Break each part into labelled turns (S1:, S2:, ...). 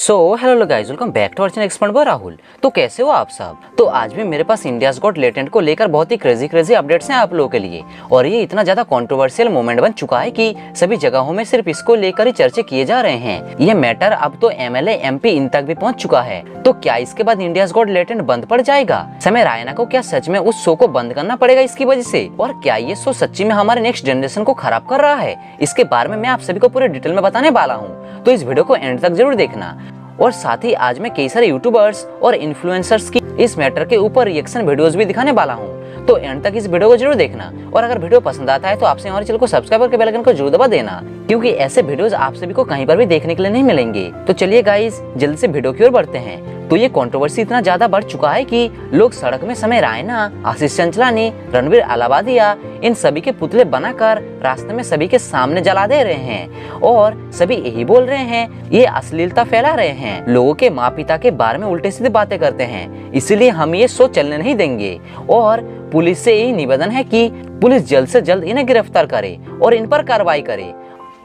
S1: Hello guys, welcome back to our channel expert by Rahul. तो कैसे हो आप सब। तो आज भी मेरे पास इंडियाज गॉट टैलेंट को लेकर बहुत ही क्रेजी अपडेट्स हैं आप लोगों के लिए। और ये इतना ज्यादा कंट्रोवर्शियल मोमेंट बन चुका है कि सभी जगहों में सिर्फ इसको लेकर ही चर्चे किए जा रहे हैं। ये मैटर अब तो एमएलए एमपी इन तक भी पहुंच चुका है। तो क्या इसके बाद इंडियाज गॉट टैलेंट बंद पड़ जाएगा? समय रायना को क्या सच में उस शो को बंद करना पड़ेगा इसकी वजह से? और क्या ये शो सच्ची में हमारे नेक्स्ट जनरेशन को खराब कर रहा है? इसके बारे में मैं आप सभी को पूरे डिटेल में बताने वाला हूँ, तो इस वीडियो को एंड तक जरूर देखना। और साथ ही आज मैं कई सारे यूट्यूबर्स और इन्फ्लुएंसर्स की इस मैटर के ऊपर रिएक्शन वीडियोस भी दिखाने वाला हूँ, तो एंड तक इस वीडियो को जरूर देखना। और अगर वीडियो पसंद आता है तो आपसे हमारे चैनल को सब्सक्राइब करके बेल आइकन को जरूर दबा देना, क्योंकि ऐसे वीडियोस आप सभी को कहीं पर भी देखने के लिए नहीं मिलेंगे। तो चलिए गाइस, जल्द से वीडियो की ओर बढ़ते हैं। तो ये कंट्रोवर्सी इतना ज्यादा बढ़ चुका है कि लोग सड़क में समय रायना, आशीष चंचलानी, रणवीर अलाहाबादिया इन सभी के पुतले बनाकर रास्ते में सभी के सामने जला दे रहे हैं। और सभी यही बोल रहे हैं, ये अश्लीलता फैला रहे हैं, लोगों के माँ पिता के बारे में उल्टे सीधे बातें करते हैं, इसीलिए हम ये शो चलने नहीं देंगे। और पुलिस से यही निवेदन है कि पुलिस जल्द से जल्द इन्हें गिरफ्तार करे और इन पर कार्रवाई करे।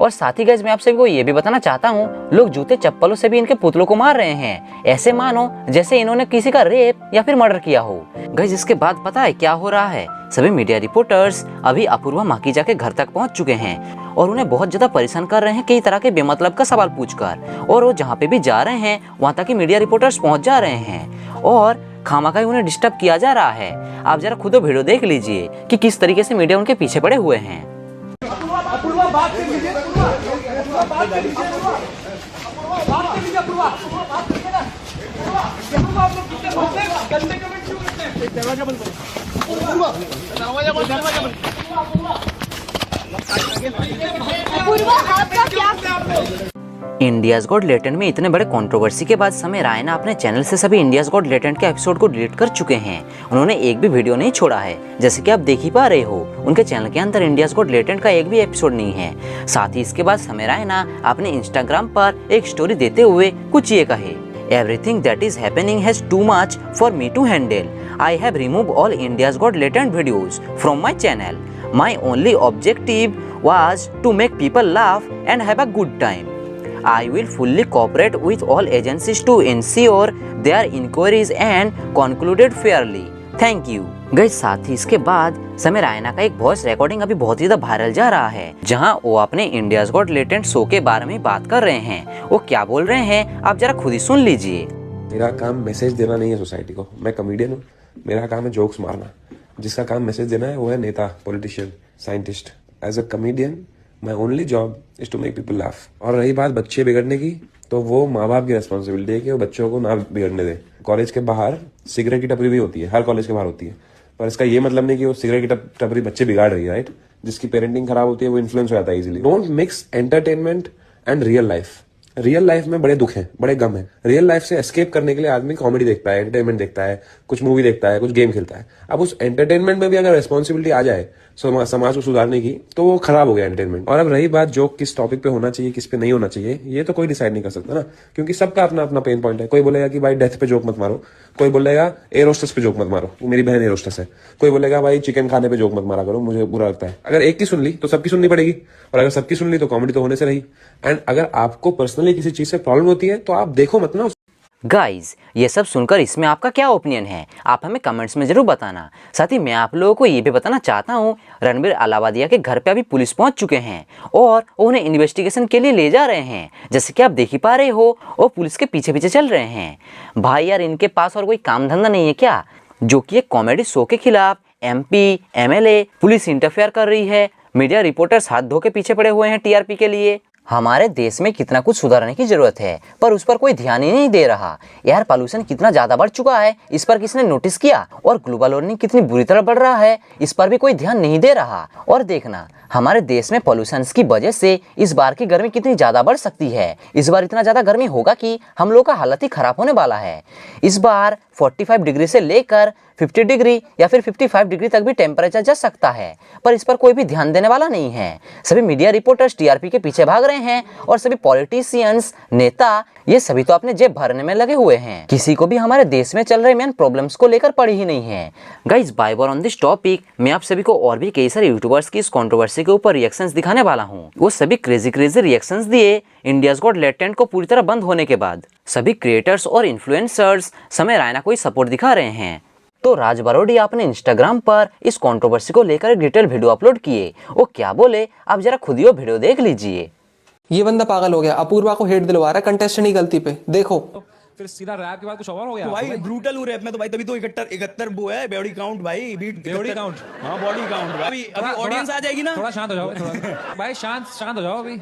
S1: और साथ ही गाइस, मैं आप सभी को ये भी बताना चाहता हूँ, लोग जूते चप्पलों से भी इनके पुतलों को मार रहे हैं, ऐसे मानो जैसे इन्होंने किसी का रेप या फिर मर्डर किया हो। गाइस, इसके बाद पता है क्या हो रहा है? सभी मीडिया रिपोर्टर्स अभी अपूर्वा माखीजा के घर तक पहुंच चुके हैं और उन्हें बहुत ज्यादा परेशान कर रहे हैं कई तरह के बेमतलब का सवाल पूछकर। और वो जहाँ पे भी जा रहे हैं वहाँ तक मीडिया रिपोर्टर्स पहुँच जा रहे हैं और खामखा उन्हें डिस्टर्ब किया जा रहा है। आप जरा खुद वीडियो देख लीजिए कि किस तरीके से मीडिया उनके पीछे पड़े हुए हैं। इंडियाज गॉट टैलेंट में इतने बड़े कंट्रोवर्सी के बाद समय रायना अपने चैनल से सभी इंडियाज गॉट टैलेंट के एपिसोड को डिलीट कर चुके हैं। उन्होंने एक भी वीडियो नहीं छोड़ा है, जैसे कि आप देख ही पा रहे हो। उनके चैनल के अंदर इंडियाज गॉट टैलेंट का एक भी एपिसोड नहीं है। साथ ही इसके बाद समय रायना अपने इंस्टाग्राम पर एक स्टोरी देते हुए कुछ ये कहे, Everything that is happening has too much for me to handle. I have removed all India's Got Talent videos from my channel. My only objective was to make people laugh and have a good time. I will fully cooperate with all agencies to ensure their inquiries and concluded fairly. Thank you. Guys, साथ ही इसके बाद समय रायना का एक voice recording अभी बहुत ज्यादा viral जा रहा है, जहां वो अपने इंडियाज गॉट टैलेंट शो के बारे में बात कर रहे हैं। वो क्या बोल रहे हैं आप जरा खुद ही सुन लीजिए।
S2: मेरा काम मैसेज देना नहीं है सोसाइटी को। मैं कॉमेडियन हूँ, मेरा काम है जोक्स मारना। जिसका काम मैसेज देना है वो है नेता, politician, scientist. As a comedian my only job is to make people laugh. और रही बात बच्चे बिगड़ने की, तो वो माँ बाप की रिस्पॉन्सिबिलिटी है कि वो बच्चों को ना बिगड़ने दे। कॉलेज के बाहर सिगरेट की टपरी भी होती है, हर कॉलेज के बाहर होती है, पर इसका ये मतलब नहीं कि वो सिगरेट की टपरी बच्चे बिगाड़ रही है, राइट? जिसकी पेरेंटिंग खराब होती है वो इन्फ्लुएंस हो जाता है easily. Don't mix entertainment and real life. Real life में बड़े दुख हैं, बड़े गम हैं। रियल लाइफ से एस्केप करने के लिए आदमी कॉमेडी देखता है, एंटरटेनमेंट देखता है, कुछ मूवी देखता है, कुछ गेम खेलता है। अब उस एंटरटेनमेंट में भी अगर रिस्पॉन्सिबिलिटी आ जाए समाज को सुधारने की, तो वो खराब हो गया एंटरटेनमेंट। और अब रही बात जोक किस टॉपिक पे होना चाहिए, किस पे नहीं होना चाहिए, ये तो कोई डिसाइड नहीं कर सकता ना, क्योंकि सबका अपना अपना पेन पॉइंट है। कोई बोलेगा कि भाई डेथ पे जोक मत मारो, कोई बोलेगा एयर होस्टेस पे जोक मत मारो, मेरी बहन एयर होस्टेस है, कोई बोलेगा भाई चिकन खाने पे जोक मत मारा करो, मुझे बुरा लगता है। अगर एक की सुन ली तो सबकी सुननी पड़ेगी, और अगर सबकी सुन ली तो कॉमेडी तो होने से रही। एंड अगर आपको पर्सनली किसी चीज से प्रॉब्लम होती है तो आप देखो मत ना।
S1: गाइज, ये सब सुनकर इसमें आपका क्या ओपिनियन है, आप हमें कमेंट्स में जरूर बताना। साथ ही मैं आप लोगों को ये भी बताना चाहता हूँ, रणवीर अलाहाबादिया के घर पे अभी पुलिस पहुंच चुके हैं और उन्हें इन्वेस्टिगेशन के लिए ले जा रहे हैं। जैसे कि आप देख ही पा रहे हो, वो पुलिस के पीछे पीछे चल रहे हैं। भाई यार, इनके पास और कोई काम धंधा नहीं है क्या, जो कि एक कॉमेडी शो के खिलाफ एमपी, एमएलए, पुलिस इंटरफेयर कर रही है। मीडिया रिपोर्टर्स हाथ धो के पीछे पड़े हुए हैं टीआरपी के लिए। हमारे देश में कितना कुछ सुधारने की जरूरत है, पर उस पर कोई ध्यान ही नहीं दे रहा। एयर पॉल्यूशन कितना ज्यादा बढ़ चुका है, इस पर किसने नोटिस किया? और ग्लोबल वार्मिंग कितनी बुरी तरह बढ़ रहा है, इस पर भी कोई ध्यान नहीं दे रहा। और देखना, हमारे देश में पॉल्यूशन की वजह से इस बार की गर्मी कितनी ज्यादा बढ़ सकती है। इस बार इतना ज्यादा गर्मी होगा कि हम लोग का हालत ही खराब होने वाला है। इस बार 45 डिग्री से लेकर 50 डिग्री या फिर 55 डिग्री तक भी टेम्परेचर जा सकता है, पर इस पर कोई भी ध्यान देने वाला नहीं है। सभी मीडिया रिपोर्टर्स टीआरपी के पीछे भाग रहे हैं और सभी पॉलिटिशियंस, नेता ये सभी तो अपने जेब भरने में लगे हुए हैं, किसी को भी हमारे देश में चल रहे मेन प्रॉब्लम्स को लेकर पड़ी ही नहीं है। गाइज बाय बार ऑन दिस टॉपिक मैं आप सभी को और भी कई सारे यूट्यूबर्स की इस कंट्रोवर्सी के ऊपर रिएक्शंस दिखाने वाला हूँ। वो सभी क्रेजी रिएक्शंस दिए इंडियाज गॉट लेटेंट को पूरी तरह बंद होने के बाद। सभी क्रिएटर्स और इन्फ्लुएंसर्स समय रैना को सपोर्ट दिखा रहे हैं। तो राज बरोडिया अपने इंस्टाग्राम पर इस कंट्रोवर्सी को लेकर एक डिटेल वीडियो अपलोड किए। वो क्या बोले आप जरा खुद ही वो वीडियो देख लीजिए।
S3: ये बंदा पागल हो गया, अपूर्वा को हेट दिलवा रहा है कंटेस्टेंट की गलती पे। देखो
S4: फिर सीधा रैप के बाद कुछ और हो गया
S5: तो भाई ब्रूटल रैप में तो भाई तभी तो 71 वो है बॉडी काउंट भाई बीट
S4: बॉडी काउंट।
S5: हाँ बॉडी काउंट भाई अभी ऑडियंस आ जाएगी ना।
S4: थोड़ा शांत हो जाओ थोड़ा भाई शांत हो जाओ अभी।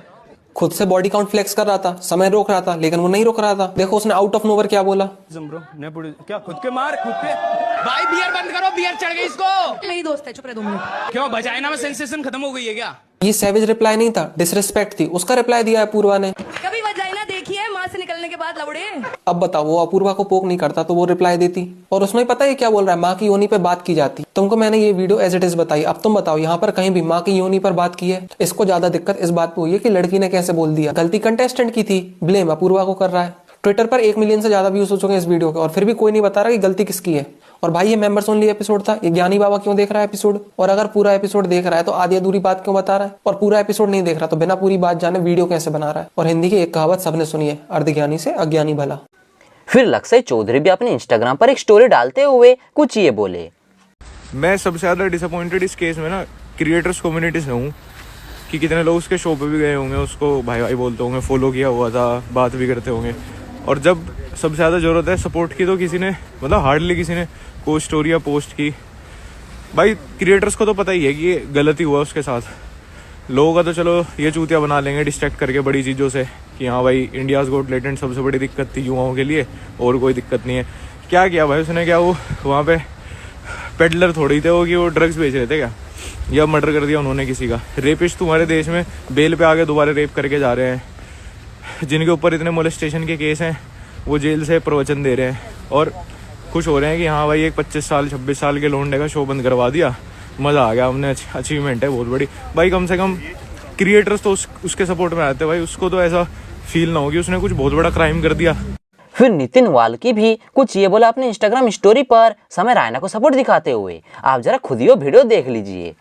S3: खुद से बॉडी काउंट फ्लेक्स कर रहा था, समय रोक रहा था, लेकिन वो नहीं रोक रहा था। देखो उसने आउट ऑफ नोवर क्या बोला।
S5: ब्रो क्या खुद के मार खुद पे भाई बियर बंद करो, बियर चढ़ गई इसको।
S6: मेरी दोस्त है, चुप रह 2 मिनट।
S5: क्यों वजाइना में सेंसेशन खत्म हो गई है क्या?
S3: ये सैवेज रिप्लाई नहीं था, डिसरिस्पेक्ट थी। उसका रिप्लाई दिया है अपूर्वा ने।
S6: कभी वजाइना देखी है माँ से निकलने के बाद लवड़े?
S3: अब बताओ वो अपूर्वा को पोक नहीं करता तो वो रिप्लाई देती। और उसमें पता है क्या बोल रहा है, माँ की योनि पे बात की जाती। तुमको मैंने ये वीडियो एज इट इज बताई, अब तुम बताओ यहाँ पर कहीं भी माँ की योनि पर बात की है? इसको ज्यादा दिक्कत इस बात पे हुई है कि लड़की ने कैसे बोल दिया। गलती कंटेस्टेंट की थी, ब्लेम अपूर्वा को कर रहा है। ट्विटर पर 1 मिलियन से ज्यादा व्यूज हो चुके हैं इस वीडियो के और फिर भी कोई नहीं बता रहा कि गलती किसकी है। और भाई ये मेंबर्स ओनली एपिसोड था, ये ज्ञानी बाबा क्यों देख रहा है एपिसोड? और अगर पूरा एपिसोड देख रहा है तो आधी अधूरी बात क्यों बता रहा है? और पूरा एपिसोड नहीं देख रहा तो बिना पूरी बात जाने वीडियो कैसे बना रहा है? और हिंदी की एक कहावत सबने सुनी है, अर्धज्ञानी से अज्ञानी भला।
S1: फिर लक्ष्य चौधरी भी अपने इंस्टाग्राम पर एक स्टोरी डालते हुए कुछ ये बोले।
S7: मैं सबसे ज़्यादा डिसअपॉइंटेड इस केस में ना क्रिएटर्स कम्युनिटी से हूँ कि कितने लोग उसके शो पे भी गए होंगे, उसको भाई भाई बोलते होंगे, फॉलो किया हुआ था, बात भी करते होंगे। और जब सबसे ज़्यादा ज़रूरत है सपोर्ट की तो किसी ने मतलब हार्डली किसी ने कोई स्टोरी या पोस्ट की। भाई क्रिएटर्स को तो पता ही है कि ये गलती हुआ उसके साथ। लोगों का तो चलो ये चूतिया बना लेंगे डिस्ट्रैक्ट करके बड़ी चीज़ों से कि हाँ भाई इंडियाज़ गॉट लेटेंट सबसे बड़ी दिक्कत थी युवाओं के लिए, और कोई दिक्कत नहीं है। क्या किया भाई उसने? क्या वो वहाँ पे पेडलर थोड़ी थे वो कि वो ड्रग्स बेच रहे थे क्या? या मर्डर कर दिया उन्होंने किसी का? रेपिस्ट तुम्हारे देश में बेल पे आके दोबारा रेप करके जा रहे हैं, जिनके ऊपर इतने मोलेस्टेशन के केस हैं वो जेल से प्रवचन दे रहे हैं और खुश हो रहे हैं कि हाँ भाई एक 25 साल 26 साल के लोंडे का शो बंद करवा दिया, मज़ा आ गया, हमने अचीवमेंट है बहुत बड़ी। भाई कम से कम क्रिएटर्स तो उसके सपोर्ट में आते हैं भाई, उसको तो ऐसा फील ना हो कि उसने कुछ बहुत बड़ा क्राइम कर दिया।
S1: फिर नितिन वाल्की भी कुछ ये बोला अपने इंस्टाग्राम स्टोरी पर समय रैना को सपोर्ट दिखाते हुए। आप जरा खुद ही वो वीडियो देख लीजिए।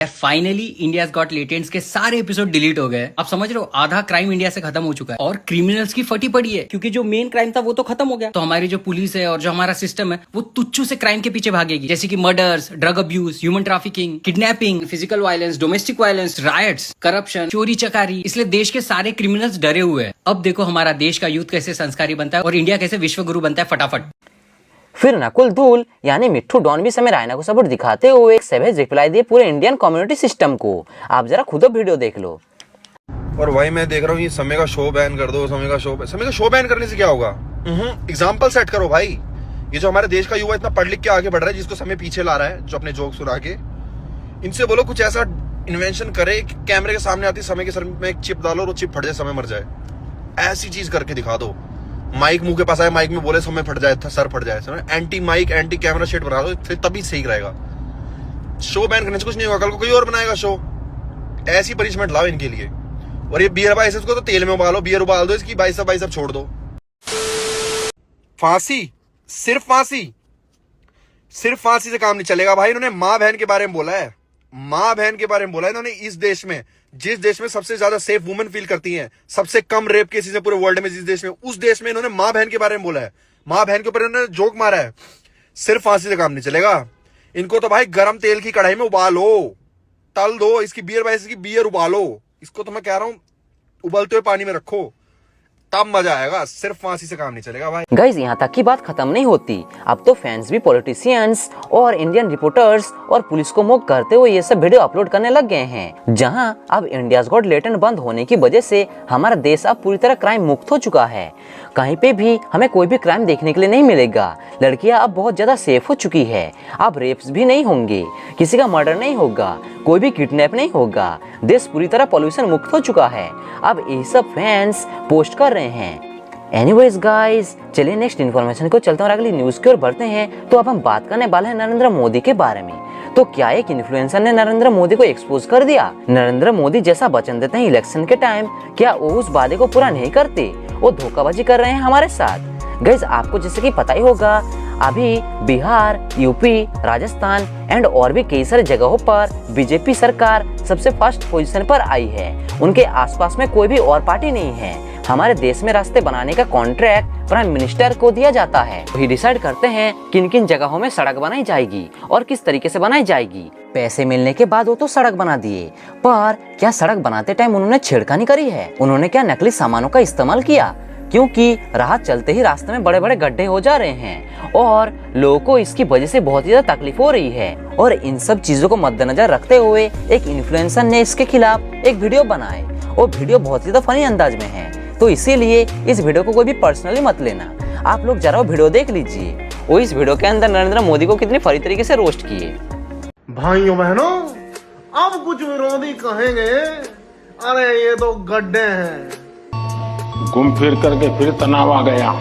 S8: फाइनली इंडियाज गॉट लेटेंट्स के सारे एपिसोड डिलीट हो गए। आप समझ रहे हो, आधा क्राइम इंडिया से खत्म हो चुका है और क्रिमिनल्स की फटी पड़ी है, क्योंकि जो मेन क्राइम था वो तो खत्म हो गया। तो हमारी जो पुलिस है और जो हमारा सिस्टम है वो तुच्छों से क्राइम के पीछे भागेगी, जैसे कि murders, drug abuse, human trafficking, kidnapping, physical violence, domestic violence, riots, corruption, चोरी चकारी। इसलिए देश के सारे क्रिमिनल्स डरे हुए हैं। अब देखो हमारा देश का यूथ कैसे संस्कारी बनता है और इंडिया कैसे विश्व गुरु बनता है फटाफट।
S1: फिर नकुल धूल यानी मिट्ठू डॉन भी समय रैना को सपोर्ट दिखाते हुए एक सैवेज रिप्लाई दिए पूरे इंडियन कम्युनिटी सिस्टम को। आप जरा खुद वीडियो देख लो।
S9: और भाई मैं देख रहा हूँ ये समय का शो बैन कर दो, समय का शो बैन करने से क्या होगा? एग्जाम्पल सेट करो भाई। ये जो हमारे देश का युवा इतना पढ़ लिख के आगे बढ़ रहा है, जिसको समय पीछे ला रहा है, जो अपने जोक सुना के, इनसे बोलो कुछ ऐसा इन्वेंशन करे कि कैमरे के सामने आती समय के सर में एक चिप डालो और वो चिप फट जाए, समय मर जाए। ऐसी चीज करके दिखा दो। माइक मुंह के पास आए, माइक में बोले समय फट जाए, सर फट जाए, anti mic anti camera shade बना दो, फिर तभी सही रहेगा। शो बैन करने से कुछ नहीं होगा, कल को कोई और बनाएगा शो। ऐसी पनिशमेंट लाओ इनके लिए। और ये बियर बाइसेप्स को तो तेल में उबालो, बियर उबाल दो, इसकी बाइसेप छोड़ दो। फांसी, सिर्फ फांसी से काम नहीं चलेगा भाई। इन्होंने माँ बहन के बारे में बोला है, माँ बहन के बारे में बोला है इन्होंने। इस देश में, जिस देश में सबसे ज्यादा सेफ वुमेन फील करती हैं, सबसे कम रेप केसेस है पूरे वर्ल्ड में, जिस देश में, उस देश में इन्होंने माँ बहन के बारे में बोला है। माँ बहन के ऊपर इन्होंने जोक मारा है। सिर्फ फांसी से काम नहीं चलेगा। इनको तो भाई गरम तेल की कढ़ाई में उबालो, तल दो, इसकी बियर उबालो। इसको तो मैं कह रहा हूं उबलते हुए पानी में रखो, तब मजा आएगा। सिर्फ फांसी से काम नहीं चलेगा भाई।
S1: गाइस यहाँ तक की बात खत्म नहीं होती। अब तो फैंस भी पॉलिटिशियंस और इंडियन रिपोर्टर्स और पुलिस को मोक करते हुए ये सब वीडियो अपलोड करने लग गए हैं, जहां अब इंडियाज गॉट लेटेंट बंद होने की वजह से हमारा देश अब पूरी तरह क्राइम मुक्त हो चुका है। कहीं पे भी हमें कोई भी क्राइम देखने के लिए नहीं मिलेगा। लड़कियां अब बहुत ज्यादा सेफ हो चुकी है। अब रेप्स भी नहीं होंगे, किसी का मर्डर नहीं होगा, कोई भी किडनैप नहीं होगा। देश पूरी तरह पॉल्यूशन मुक्त हो चुका है। अब ये सब फैंस पोस्ट कर रहे हैं। एनीवेज गाइस, चलिए नेक्स्ट इन्फॉर्मेशन को चलते हैं और अगली न्यूज की ओर बढ़ते हैं। तो अब हम बात करने वाले हैं नरेंद्र मोदी के बारे में। तो तो क्या एक इन्फ्लुएंसर ने नरेंद्र मोदी को एक्सपोज कर दिया? नरेंद्र मोदी जैसा वचन देते हैं इलेक्शन के टाइम, क्या वो उस वादे को पूरा नहीं करते? वो धोखाबाजी कर रहे हैं हमारे साथ। गाइस, आपको जैसे कि पता ही होगा, अभी बिहार, यूपी, राजस्थान एंड और भी कई सारी जगहों पर बीजेपी सरकार सबसे फर्स्ट पोजीशन पर आई है। उनके आसपास में कोई भी और पार्टी नहीं है। हमारे देश में रास्ते बनाने का कॉन्ट्रैक्ट प्राइम मिनिस्टर को दिया जाता है। वही डिसाइड करते हैं किन किन जगहों में सड़क बनाई जाएगी और किस तरीके से बनाई जाएगी। पैसे मिलने के बाद वो तो सड़क बना दिए, पर क्या सड़क बनाते टाइम उन्होंने छेड़खानी करी है? उन्होंने क्या नकली सामानों का इस्तेमाल किया? क्योंकि राह चलते ही रास्ते में बड़े बड़े गड्ढे हो जा रहे हैं और लोगों को इसकी वजह से बहुत ही ज्यादा तकलीफ हो रही है। और इन सब चीजों को मद्देनजर रखते हुए एक इन्फ्लुएंसर ने इसके खिलाफ एक वीडियो बनाए और वीडियो बहुत ही ज्यादा फनी अंदाज में है। तो इसीलिए इस वीडियो को कोई भी पर्सनली मत लेना, आप लोग जरा वो वीडियो देख लीजिए। वो इस वीडियो के अंदर नरेंद्र मोदी को कितनी फनी तरीके से रोस्ट किए।
S10: भाइयों बहनों, अब कुछ विरोधी कहेंगे अरे ये तो गड्ढे हैं,
S11: घूम फिर करके फिर तनाव आ गया।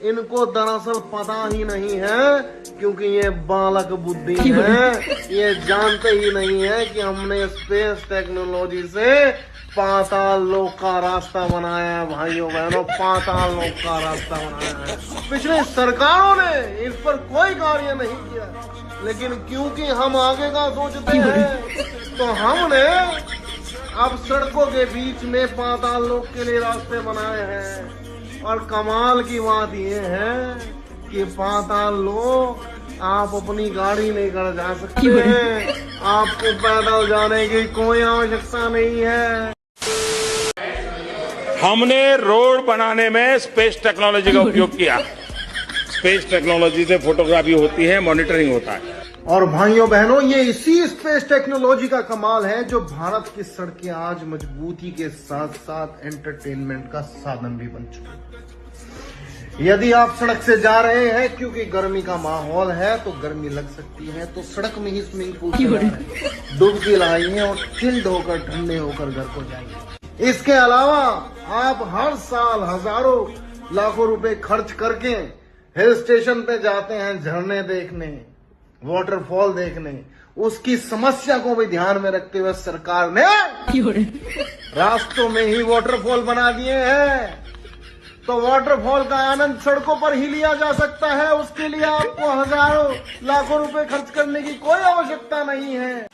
S10: इनको दरअसल पता ही नहीं है, क्योंकि ये बालक बुद्धि है। ये जानते ही नहीं है कि हमने स्पेस टेक्नोलॉजी से पाताल लोक का रास्ता बनाया है। भाइयों बहनों, पाताल लोक का रास्ता बनाया है। पिछले सरकारों ने इस पर कोई कार्य नहीं किया, लेकिन क्योंकि हम आगे का सोचते हैं तो हमने अब सड़कों के बीच में पाताल लोक के लिए रास्ते बनाए हैं। और कमाल की बात यह है कि पाताल लोक आप अपनी गाड़ी लेकर जा सकते हैं, आपको पैदल जाने की कोई आवश्यकता नहीं है।
S11: हमने रोड बनाने में स्पेस टेक्नोलॉजी का उपयोग किया। स्पेस टेक्नोलॉजी से फोटोग्राफी होती है, मॉनिटरिंग होता है।
S10: और भाइयों बहनों, ये इसी स्पेस टेक्नोलॉजी का कमाल है जो भारत की सड़कें आज मजबूती के साथ साथ एंटरटेनमेंट का साधन भी बन चुकी है। यदि आप सड़क से जा रहे हैं क्योंकि गर्मी का माहौल है तो गर्मी लग सकती है, तो सड़क में ही स्विमिंग पूल डुबकी लगाइए और चिल्ड होकर ठंडे होकर घर को जाइए। इसके अलावा आप हर साल हजारों लाखों रुपए खर्च करके हिल स्टेशन पे जाते हैं झरने देखने, वाटरफॉल देखने। उसकी समस्या को भी ध्यान में रखते हुए सरकार ने रास्तों में ही वाटरफॉल बना दिए हैं, तो वाटरफॉल का आनंद सड़कों पर ही लिया जा सकता है। उसके लिए आपको हजारों लाखों रुपए खर्च करने की कोई आवश्यकता नहीं है।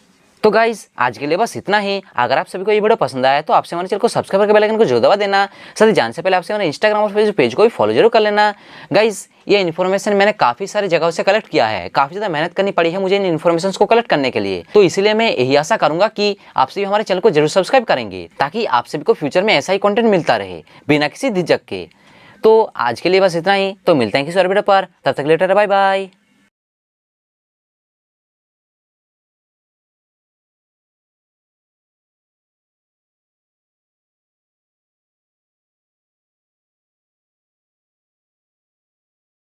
S1: तो गाइज, आज के लिए बस इतना ही। अगर आप सभी को ये वीडियो पसंद आया तो आपसे हमारे चैनल को सब्सक्राइब करके बेल आइकन को जरूर दबा देना। साथ ही जाने से पहले आपसे हमारे इंस्टाग्राम और फेसबुक पेज को भी फॉलो जरूर कर लेना। गाइज, ये इन्फॉर्मेशन मैंने काफ़ी सारी जगहों से कलेक्ट किया है, काफ़ी ज़्यादा मेहनत करनी पड़ी है मुझे इन इन्फॉर्मेशन को कलेक्ट करने के लिए। तो इसीलिए मैं यही आशा करूंगा कि आप सभी हमारे चैनल को जरूर सब्सक्राइब करेंगे, ताकि आप सभी को फ्यूचर में ऐसा ही कंटेंट मिलता रहे बिना किसी झिझक के। तो आज के लिए बस इतना ही। तो मिलते हैं किसी और वीडियो पर, तब तक लेटर, बाय बाय।